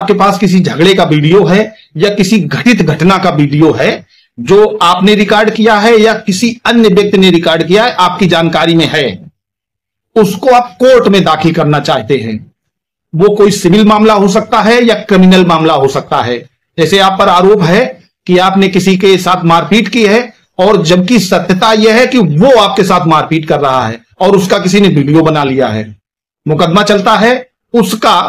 आपके पास किसी झगड़े का वीडियो है या किसी घटित घटना का वीडियो है जो आपने रिकॉर्ड किया है या किसी अन्य व्यक्ति ने रिकॉर्ड किया है, आपकी जानकारी में है, उसको आप कोर्ट में दाखिल करना चाहते हैं। वो कोई सिविल मामला हो सकता है या क्रिमिनल मामला हो सकता है। जैसे आप पर आरोप है कि आपने किसी के साथ मारपीट की है और जबकि सत्यता यह है कि वो आपके साथ मारपीट कर रहा है और उसका किसी ने वीडियो बना लिया है। मुकदमा चलता है उसका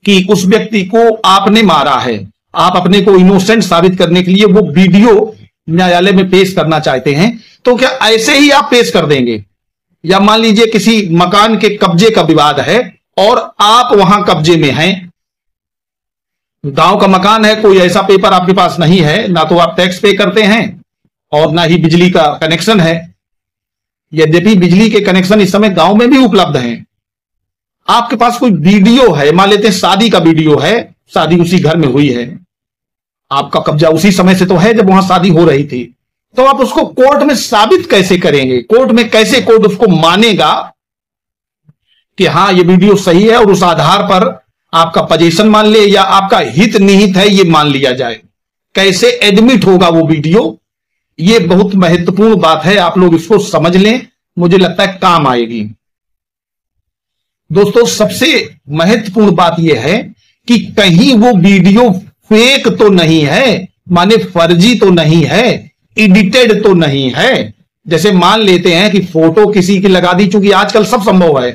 कि उस व्यक्ति को आपने मारा है। आप अपने को इनोसेंट साबित करने के लिए वो वीडियो न्यायालय में पेश करना चाहते हैं, तो क्या ऐसे ही आप पेश कर देंगे? या मान लीजिए किसी मकान के कब्जे का विवाद है और आप वहां कब्जे में हैं, गांव का मकान है, कोई ऐसा पेपर आपके पास नहीं है, ना तो आप टैक्स पे करते हैं और ना ही बिजली का कनेक्शन है। यद्यपि बिजली के कनेक्शन इस समय गांव में भी उपलब्ध हैं। आपके पास कोई वीडियो है, मान लेते हैं शादी का वीडियो है, शादी उसी घर में हुई है, आपका कब्जा उसी समय से तो है जब वहां शादी हो रही थी, तो आप उसको कोर्ट में साबित कैसे करेंगे? कोर्ट में कैसे कोर्ट उसको मानेगा कि हां ये वीडियो सही है और उस आधार पर आपका पोजीशन मान ले या आपका हित निहित है ये मान लिया जाए? कैसे एडमिट होगा वो वीडियो? ये बहुत महत्वपूर्ण बात है, आप लोग इसको समझ लें, मुझे लगता है काम आएगी। दोस्तों, सबसे महत्वपूर्ण बात यह है कि कहीं वो वीडियो फेक तो नहीं है, माने फर्जी तो नहीं है, एडिटेड तो नहीं है। जैसे मान लेते हैं कि फोटो किसी की लगा दी, चूंकि आजकल सब संभव है,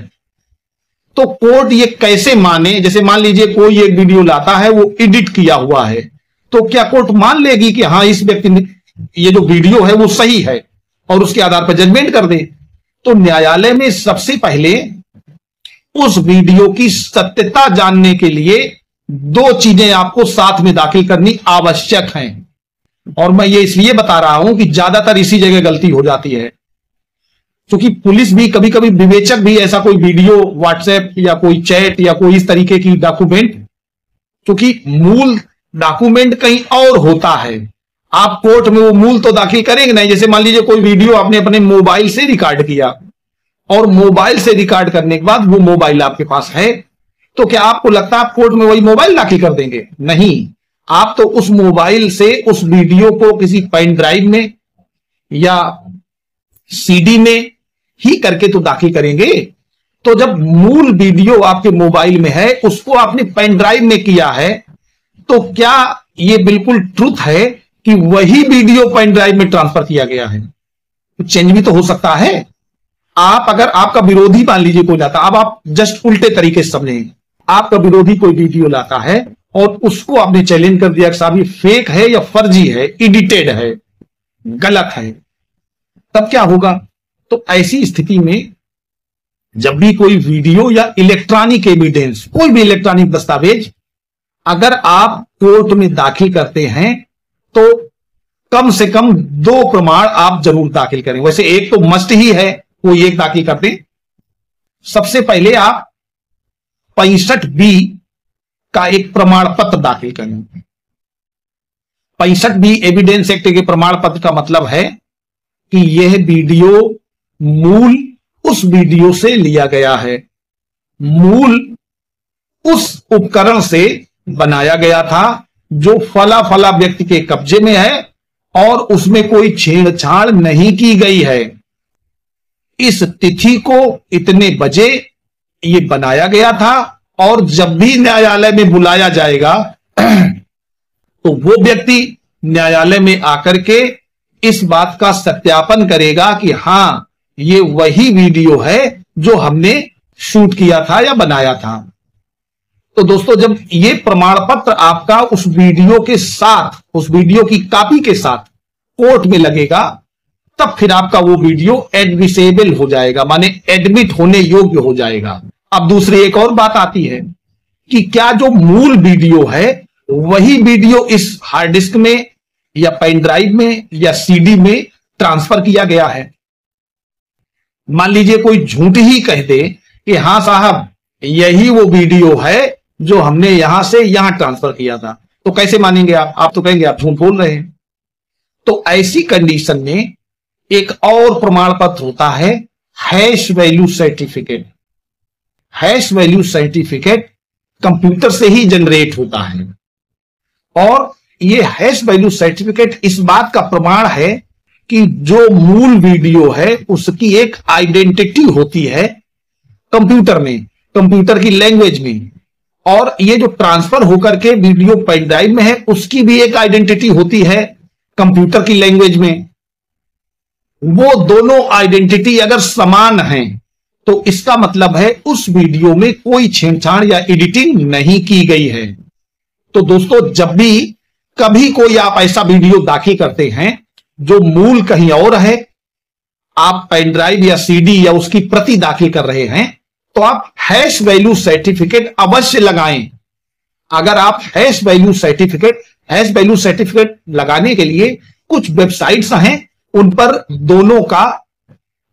तो कोर्ट ये कैसे माने? जैसे मान लीजिए कोई एक वीडियो लाता है, वो एडिट किया हुआ है, तो क्या कोर्ट मान लेगी कि हां इस व्यक्ति ने ये जो वीडियो है वो सही है और उसके आधार पर जजमेंट कर दे? तो न्यायालय में सबसे पहले उस वीडियो की सत्यता जानने के लिए दो चीजें आपको साथ में दाखिल करनी आवश्यक हैं। और मैं ये इसलिए बता रहा हूं कि ज्यादातर इसी जगह गलती हो जाती है, क्योंकि पुलिस भी कभी कभी, विवेचक भी ऐसा कोई वीडियो व्हाट्सएप या कोई चैट या कोई इस तरीके की डॉक्यूमेंट, क्योंकि मूल डॉक्यूमेंट कहीं और होता है, आप कोर्ट में वो मूल तो दाखिल करेंगे नहीं। जैसे मान लीजिए कोई वीडियो आपने अपने मोबाइल से रिकॉर्ड किया और मोबाइल से रिकॉर्ड करने के बाद वो मोबाइल आपके पास है, तो क्या आपको लगता है आप कोर्ट में वही मोबाइल दाखिल कर देंगे? नहीं, आप तो उस मोबाइल से उस वीडियो को किसी पेन ड्राइव में या सीडी में ही करके तो दाखिल करेंगे। तो जब मूल वीडियो आपके मोबाइल में है, उसको आपने पेन ड्राइव में किया है, तो क्या यह बिल्कुल ट्रुथ है कि वही वीडियो पेन ड्राइव में ट्रांसफर किया गया है? चेंज भी तो हो सकता है। आप अगर आपका विरोधी मान लीजिए कोई लाता, अब आप जस्ट उल्टे तरीके से समझें, आपका विरोधी कोई वीडियो लाता है और उसको आपने चैलेंज कर दिया कि साहब ये फेक है या फर्जी है, एडिटेड है, गलत है, तब क्या होगा? तो ऐसी स्थिति में जब भी कोई वीडियो या इलेक्ट्रॉनिक एविडेंस, कोई भी इलेक्ट्रॉनिक दस्तावेज अगर आप कोर्ट में दाखिल करते हैं, तो कम से कम दो प्रमाण आप जरूर दाखिल करें। वैसे एक तो मस्ट ही है, कोई एक दाखिल कर दें। सबसे पहले आप 65B का एक प्रमाण पत्र दाखिल करें। 65B एविडेंस एक्ट के प्रमाण पत्र का मतलब है कि यह वीडियो मूल उस वीडियो से लिया गया है, मूल उस उपकरण से बनाया गया था जो फला फला व्यक्ति के कब्जे में है और उसमें कोई छेड़छाड़ नहीं की गई है। इस तिथि को इतने बजे ये बनाया गया था और जब भी न्यायालय में बुलाया जाएगा तो वो व्यक्ति न्यायालय में आकर के इस बात का सत्यापन करेगा कि हां ये वही वीडियो है जो हमने शूट किया था या बनाया था। तो दोस्तों, जब ये प्रमाण पत्र आपका उस वीडियो के साथ, उस वीडियो की कॉपी के साथ कोर्ट में लगेगा, तब फिर आपका वो वीडियो एडमिसेबल हो जाएगा, माने एडमिट होने योग्य हो जाएगा। अब दूसरी एक और बात आती है कि क्या जो मूल वीडियो है वही वीडियो इस हार्ड डिस्क में या पेन ड्राइव में या सीडी में ट्रांसफर किया गया है? मान लीजिए कोई झूठ ही कह दे कि हां साहब यही वो वीडियो है जो हमने यहां से यहां ट्रांसफर किया था, तो कैसे मानेंगे आप तो कहेंगे आप झूठ बोल रहे हैं। तो ऐसी कंडीशन में एक और प्रमाण पत्र होता है, hash value certificate. Hash value certificate computer से ही जनरेट होता है। और ये हैश वैल्यू सर्टिफिकेट इस बात का प्रमाण है कि जो मूल वीडियो है उसकी एक आइडेंटिटी होती है कंप्यूटर में, कंप्यूटर की लैंग्वेज में, और ये जो ट्रांसफर होकर के वीडियो पेन ड्राइव में है उसकी भी एक आइडेंटिटी होती है कंप्यूटर की लैंग्वेज में। वो दोनों आइडेंटिटी अगर समान है तो इसका मतलब है उस वीडियो में कोई छेड़छाड़ या एडिटिंग नहीं की गई है। तो दोस्तों, जब भी कभी कोई आप ऐसा वीडियो दाखिल करते हैं जो मूल कहीं और है, आप पेन ड्राइव या सीडी या उसकी प्रति दाखिल कर रहे हैं, तो आप हैश वैल्यू सर्टिफिकेट अवश्य लगाएं। अगर आप हैश वैल्यू सर्टिफिकेट लगाने के लिए कुछ वेबसाइट्स हैं, उन पर दोनों का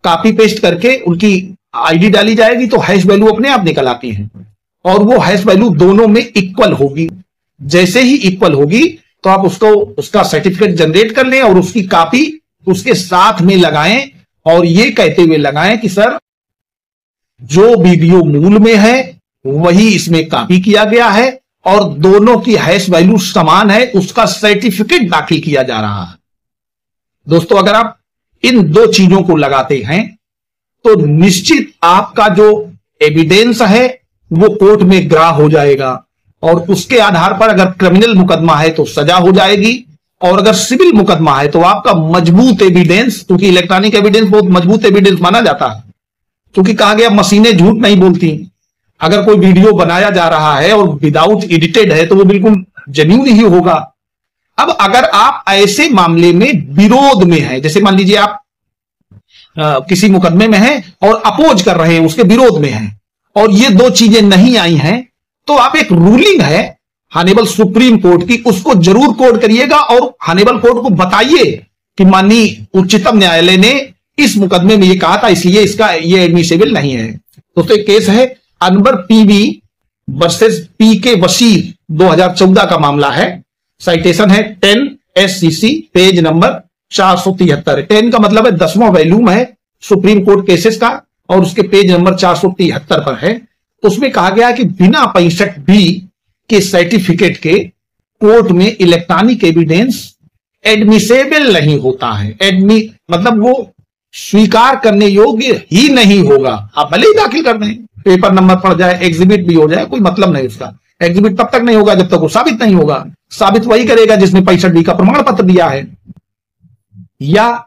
कॉपी पेस्ट करके उनकी आईडी डाली जाएगी तो हैश वैल्यू अपने आप निकल आती है, और वो हैश वैल्यू दोनों में इक्वल होगी। जैसे ही इक्वल होगी तो आप उसका सर्टिफिकेट जनरेट कर लें और उसकी कॉपी उसके साथ में लगाएं, और ये कहते हुए लगाएं कि सर, जो वीडियो मूल में है वही इसमें कॉपी किया गया है और दोनों की हैश वैल्यू समान है, उसका सर्टिफिकेट दाखिल किया जा रहा है। दोस्तों, अगर आप इन दो चीजों को लगाते हैं तो निश्चित आपका जो एविडेंस है वो कोर्ट में ग्राह्य हो जाएगा, और उसके आधार पर अगर क्रिमिनल मुकदमा है तो सजा हो जाएगी, और अगर सिविल मुकदमा है तो आपका मजबूत एविडेंस, क्योंकि इलेक्ट्रॉनिक एविडेंस बहुत मजबूत एविडेंस माना जाता है, क्योंकि कहा गया मशीनें झूठ नहीं बोलती। अगर कोई वीडियो बनाया जा रहा है और विदाउट एडिटेड है तो वो बिल्कुल जेन्युइन ही होगा। अब अगर आप ऐसे मामले में विरोध में है, जैसे मान लीजिए आप किसी मुकदमे में हैं और अपोज कर रहे हैं, उसके विरोध में हैं, और ये दो चीजें नहीं आई हैं, तो आप एक रूलिंग है हानेबल सुप्रीम कोर्ट की, उसको जरूर कोट करिएगा और हानेबल कोर्ट को बताइए कि माननीय उच्चतम न्यायालय ने इस मुकदमे में ये कहा था, इसलिए इसका ये एडमिसेबल नहीं है। दोस्तों, एक केस है अनवर पीवी वर्सेस पी के वसीर, 2014 का मामला है। साइटेशन है 10 SCC, पेज नंबर 473। 10 का मतलब है 10वां वॉल्यूम है सुप्रीम कोर्ट केसेस का, और उसके पेज नंबर 473 पर है। उसमें कहा गया कि बिना 65B के सर्टिफिकेट के कोर्ट में इलेक्ट्रॉनिक एविडेंस एडमिसेबल नहीं होता है। मतलब वो स्वीकार करने योग्य ही नहीं होगा। आप भले ही दाखिल कर दें, पेपर नंबर पड़ जाए, एग्जिबिट भी हो जाए, कोई मतलब नहीं उसका। एग्जिबिट तब तक नहीं होगा जब तक वो साबित नहीं होगा। साबित वही करेगा जिसने 65B का प्रमाण पत्र दिया है या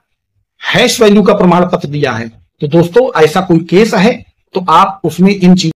हैश वैल्यू का प्रमाण पत्र दिया है। तो दोस्तों, ऐसा कोई केस है तो आप उसमें इन चीजों